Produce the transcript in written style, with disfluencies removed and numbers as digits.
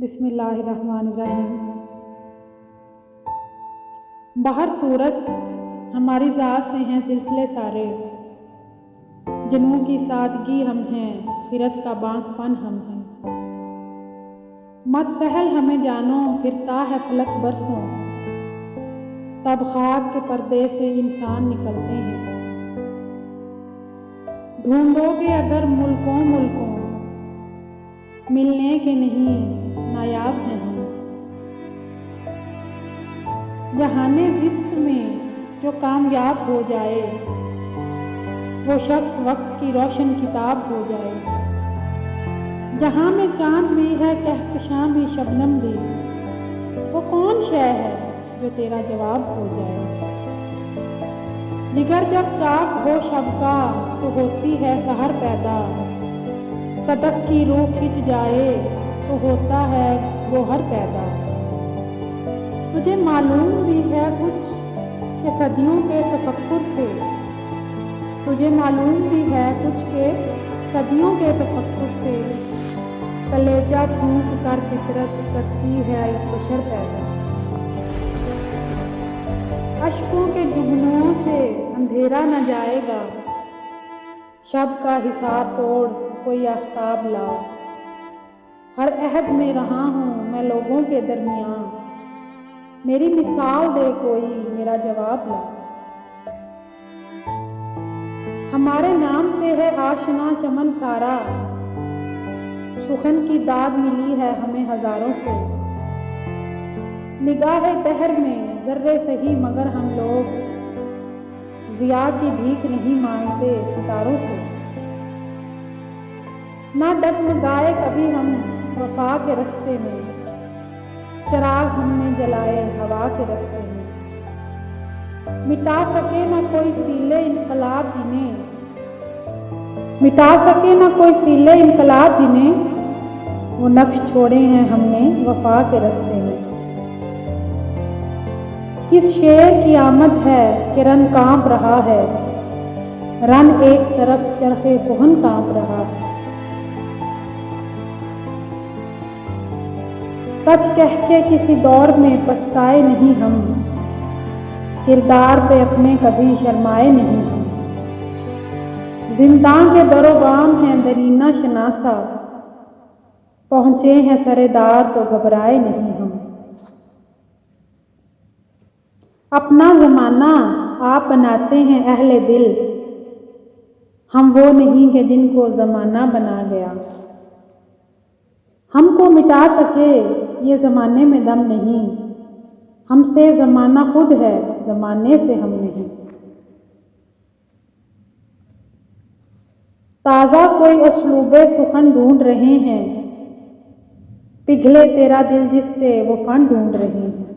बिस्मिल्लाहिर्रहमानिर्रहीम। बाहर सूरत हमारी ज़ात से हैं सिलसिले सारे, जुनून की सादगी हम हैं, खिरत का बांधपन हम हैं। मत सहल हमें जानो फिरता है फलक बरसों, तब खाक के पर्दे से इंसान निकलते हैं। ढूंढोगे अगर मुल्कों मुल्कों, मिलने के नहीं नायाब हैं हम। जहाने ज़िस्त में जो कामयाब हो जाए, वो शख्स वक्त की रोशन किताब हो जाए। जहाँ में चांद भी है कहकशां भी शबनम भी, वो कौन शय है जो तेरा जवाब हो जाए। जिगर जब चाक हो शब का तो होती है सहर पैदा, सदफ की रूह खिंच जाए तो होता है गोहर पैदा। तुझे मालूम भी है कुछ कि सदियों के तफक्कुर से, तुझे मालूम भी है कुछ के सदियों के तफक्कुर से, कलेजा फूंक कर फितरत करती है एक बशर पैदा। अश्कों के जुगनुओं से अंधेरा न जाएगा, शब का हिसार तोड़ कोई आफ्ताब ला। हर अहद में रहा हूँ मैं लोगों के दरमियाँ, मेरी मिसाल दे कोई मेरा जवाब ला। हमारे नाम से है आशना चमन सारा, सुखन की दाद मिली है हमें हजारों से। निगाह दहर में जर्रे सही मगर हम लोग, जिया की भीख नहीं मांगते सितारों से। ना डगमगाए कभी हम वफा के रास्ते में, चिराग हमने जलाए हवा के रास्ते में। मिटा सके ना कोई सीले इनकलाब जिन्हें, मिटा सके ना कोई सीले इनकलाब जिन्हें, वो नक्श छोड़े हैं हमने वफा के रास्ते में। किस शेर की आमद है कि रन कांप रहा है, रन एक तरफ चरखे कोहन कांप रहा है। सच कह के किसी दौर में पछताए नहीं हम, किरदार पे अपने कभी शर्माए नहीं हम। जिंदा के दरोबाम हैं दरीना शनासा, पहुँचे हैं सरेदार तो घबराए नहीं हम। अपना ज़माना आप बनाते हैं अहले दिल, हम वो नहीं कि जिनको ज़माना बना गया। हमको मिटा सके ये ज़माने में दम नहीं, हमसे ज़माना खुद है ज़माने से हम नहीं। ताज़ा कोई असलूबे सुखन ढूंढ रहे हैं, पिघले तेरा दिल जिससे वो फन ढूंढ रहे हैं।